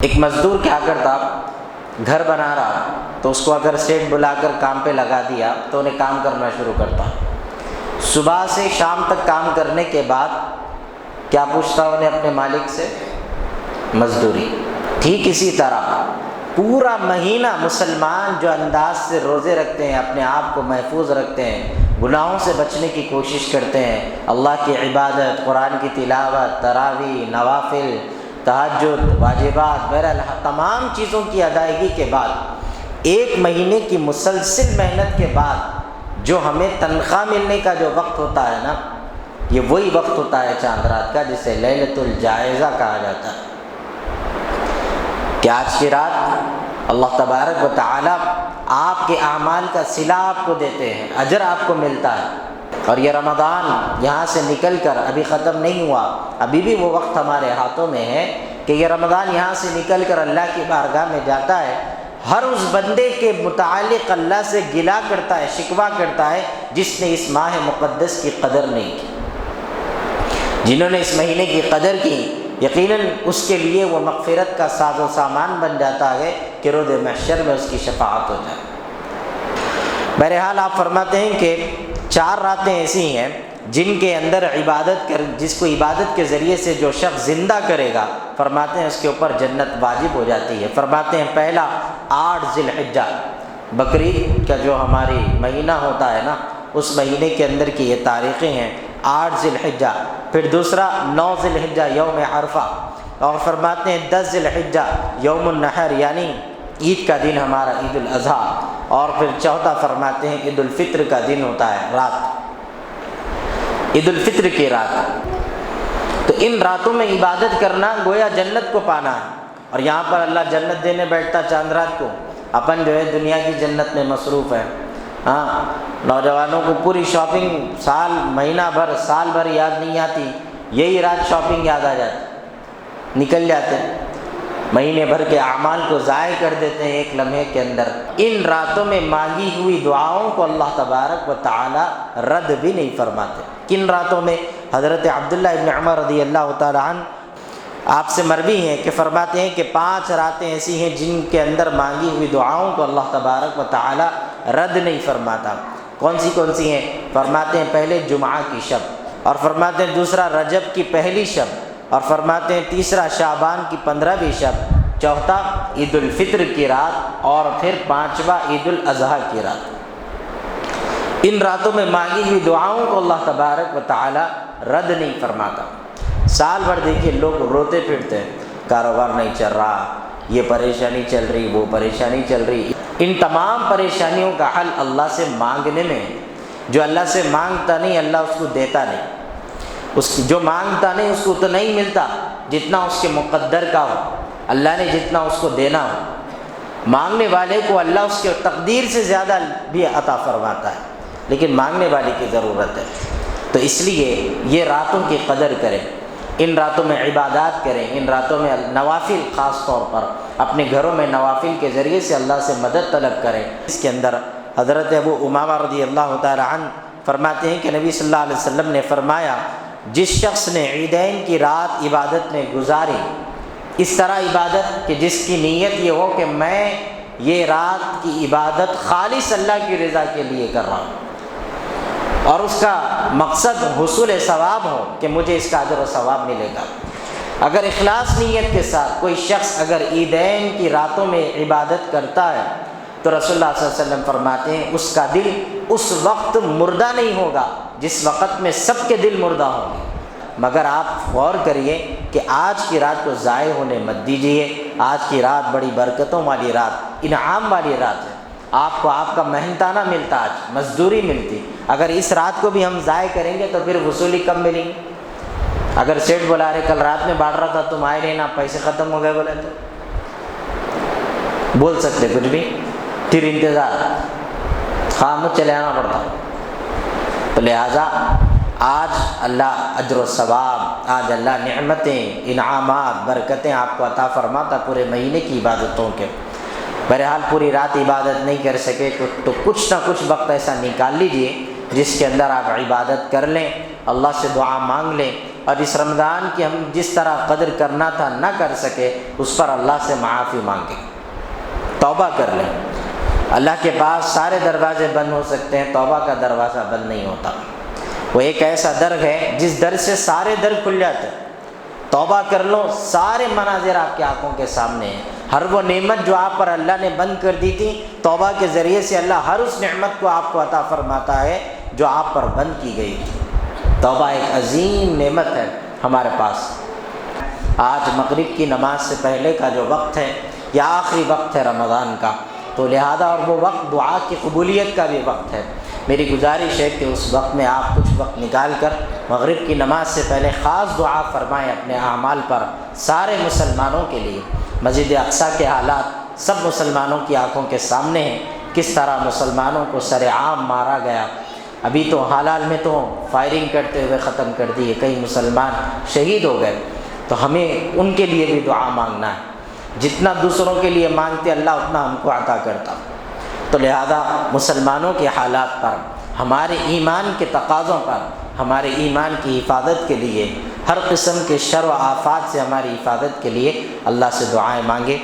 ایک مزدور کیا کرتا، گھر بنا رہا تو اس کو اگر سیٹ بلا کر کام پہ لگا دیا تو انہیں کام کرنا شروع کرتا۔ صبح سے شام تک کام کرنے کے بعد کیا پوچھتا انہیں اپنے مالک سے؟ مزدوری۔ ٹھیک اسی طرح پورا مہینہ مسلمان جو انداز سے روزے رکھتے ہیں، اپنے آپ کو محفوظ رکھتے ہیں، گناہوں سے بچنے کی کوشش کرتے ہیں، اللہ کی عبادت، قرآن کی تلاوت، تراویح، نوافل، تہجد، واجبات، بہرحال تمام چیزوں کی ادائیگی کے بعد ایک مہینے کی مسلسل محنت کے بعد جو ہمیں تنخواہ ملنے کا جو وقت ہوتا ہے نا، یہ وہی وقت ہوتا ہے چاند رات کا، جسے لیلۃ الجائزہ کہا جاتا ہے کہ آج کی رات اللہ تبارک و تعالی آپ کے اعمال کا صلہ آپ کو دیتے ہیں، اجر آپ کو ملتا ہے۔ اور یہ رمضان یہاں سے نکل کر ابھی ختم نہیں ہوا، ابھی بھی وہ وقت ہمارے ہاتھوں میں ہے کہ یہ رمضان یہاں سے نکل کر اللہ کی بارگاہ میں جاتا ہے، ہر اس بندے کے متعلق اللہ سے گلہ کرتا ہے، شکوہ کرتا ہے جس نے اس ماہ مقدس کی قدر نہیں کی۔ جنہوں نے اس مہینے کی قدر کی، یقیناً اس کے لیے وہ مغفرت کا ساز و سامان بن جاتا ہے کہ روز محشر میں اس کی شفاعت ہو جائے۔ بہرحال آپ فرماتے ہیں کہ 4 راتیں ایسی ہیں جن کے اندر جس کو عبادت کے ذریعے سے جو شخص زندہ کرے گا، فرماتے ہیں اس کے اوپر جنت واجب ہو جاتی ہے۔ فرماتے ہیں پہلا 8 ذی الحجہ، بقرعید کا جو ہماری مہینہ ہوتا ہے نا، اس مہینے کے اندر کی یہ تاریخیں ہیں، 8 ذی الحجہ۔ پھر دوسرا 9 ذی الحجہ یوم عرفہ، اور فرماتے ہیں 10 ذی الحجہ یوم النحر، یعنی عید کا دن ہمارا عید الاضحیٰ، اور پھر چوتھا فرماتے ہیں عید الفطر کا دن ہوتا ہے، رات عید الفطر کی رات۔ تو ان راتوں میں عبادت کرنا گویا جنت کو پانا ہے، اور یہاں پر اللہ جنت دینے بیٹھتا چاند رات کو، اپن جو ہے دنیا کی جنت میں مصروف ہے۔ ہاں، نوجوانوں کو پوری شاپنگ مہینہ بھر سال بھر یاد نہیں آتی، یہی رات شاپنگ یاد آ جاتی، نکل جاتے ہیں، مہینے بھر کے اعمال کو ضائع کر دیتے ہیں ایک لمحے کے اندر۔ ان راتوں میں مانگی ہوئی دعاؤں کو اللہ تبارک و تعالی رد بھی نہیں فرماتے۔ کن راتوں میں؟ حضرت عبداللہ ابن عمر رضی اللہ تعالی عنہ آپ سے مروی ہیں کہ فرماتے ہیں کہ 5 راتیں ایسی ہیں جن کے اندر مانگی ہوئی دعاؤں کو اللہ تبارک و تعالی رد نہیں فرماتا۔ کون سی ہیں؟ فرماتے ہیں پہلے جمعہ کی شب، اور فرماتے ہیں دوسرا رجب کی پہلی شب، اور فرماتے ہیں تیسرا شعبان کی 15ویں شب، چوتھا عید الفطر کی رات، اور پھر 5واں عید الاضحیٰ کی رات۔ ان راتوں میں مانگی ہوئی دعاؤں کو اللہ تبارک و تعالی رد نہیں فرماتا۔ سال بھر دیکھیے لوگ روتے پھرتے ہیں، کاروبار نہیں چل رہا، یہ پریشانی چل رہی، وہ پریشانی چل رہی۔ ان تمام پریشانیوں کا حل اللہ سے مانگنے میں ہے۔ جو اللہ سے مانگتا نہیں اللہ اس کو دیتا نہیں، جو مانگتا نہیں اس کو تو نہیں ملتا جتنا اس کے مقدر کا ہو، اللہ نے جتنا اس کو دینا ہو۔ مانگنے والے کو اللہ اس کے تقدیر سے زیادہ بھی عطا فرماتا ہے، لیکن مانگنے والے کی ضرورت ہے۔ تو اس لیے یہ راتوں کی قدر کریں، ان راتوں میں عبادات کریں، ان راتوں میں نوافل، خاص طور پر اپنے گھروں میں نوافل کے ذریعے سے اللہ سے مدد طلب کریں۔ اس کے اندر حضرت ابو امامہ رضی اللہ تعالی عنہ فرماتے ہیں کہ نبی صلی اللہ علیہ وسلم نے فرمایا، جس شخص نے عیدین کی رات عبادت میں گزاری، اس طرح عبادت کہ جس کی نیت یہ ہو کہ میں یہ رات کی عبادت خالص اللہ کی رضا کے لیے کر رہا ہوں، اور اس کا مقصد حصول ثواب ہو کہ مجھے اس کا اجر و ثواب ملے گا۔ اگر اخلاص نیت کے ساتھ کوئی شخص اگر عیدین کی راتوں میں عبادت کرتا ہے تو رسول اللہ صلی اللہ علیہ وسلم فرماتے ہیں اس کا دل اس وقت مردہ نہیں ہوگا جس وقت میں سب کے دل مردہ ہوں گے۔ مگر آپ غور کریے کہ آج کی رات کو ضائع ہونے مت دیجیے۔ آج کی رات بڑی برکتوں والی رات، انعام والی رات ہے، آپ کو آپ کا محنتانہ ملتا، آج مزدوری ملتی۔ اگر اس رات کو بھی ہم ضائع کریں گے تو پھر وصولی کب ملیں گی؟ اگر سیٹ بلا رہے کل رات میں بانٹ رہا تھا تم آئے لینا، پیسے ختم ہو گئے بولے تو بول سکتے کچھ بھی، پھر انتظار خاموش چلے آنا پڑتا۔ تو لہٰذا آج اللہ اجر و ثواب، آج اللہ نعمتیں، انعامات، برکتیں آپ کو عطا فرماتا پورے مہینے کی عبادتوں کے۔ بہرحال پوری رات عبادت نہیں کر سکے تو کچھ نہ کچھ وقت ایسا نکال لیجئے جس کے اندر آپ عبادت کر لیں، اللہ سے دعا مانگ لیں، اور اس رمضان کی ہم جس طرح قدر کرنا تھا نہ کر سکے، اس پر اللہ سے معافی مانگیں، توبہ کر لیں۔ اللہ کے پاس سارے دروازے بند ہو سکتے ہیں، توبہ کا دروازہ بند نہیں ہوتا۔ وہ ایک ایسا در ہے جس در سے سارے در کھل جاتے ہیں۔ توبہ کر لو، سارے مناظر آپ کی آنکھوں کے سامنے ہیں۔ ہر وہ نعمت جو آپ پر اللہ نے بند کر دی تھی، توبہ کے ذریعے سے اللہ ہر اس نعمت کو آپ کو عطا فرماتا ہے جو آپ پر بند کی گئی تھی۔ توبہ ایک عظیم نعمت ہے ہمارے پاس۔ آج مغرب کی نماز سے پہلے کا جو وقت ہے، یا آخری وقت ہے رمضان کا، تو لہذا اور وہ وقت دعا کی قبولیت کا بھی وقت ہے۔ میری گزارش ہے کہ اس وقت میں آپ کچھ وقت نکال کر مغرب کی نماز سے پہلے خاص دعا فرمائیں اپنے اعمال پر، سارے مسلمانوں کے لیے۔ مسجد اقصیٰ کے حالات سب مسلمانوں کی آنکھوں کے سامنے ہیں، کس طرح مسلمانوں کو سرعام مارا گیا۔ ابھی تو حال حال میں تو فائرنگ کرتے ہوئے ختم کر دیے، کئی مسلمان شہید ہو گئے۔ تو ہمیں ان کے لیے بھی دعا مانگنا ہے، جتنا دوسروں کے لیے مانگتے اللہ اتنا ہم کو عطا کرتا۔ تو لہذا مسلمانوں کے حالات پر، ہمارے ایمان کے تقاضوں پر، ہمارے ایمان کی حفاظت کے لیے، ہر قسم کے شر و آفات سے ہماری حفاظت کے لیے اللہ سے دعائیں مانگے۔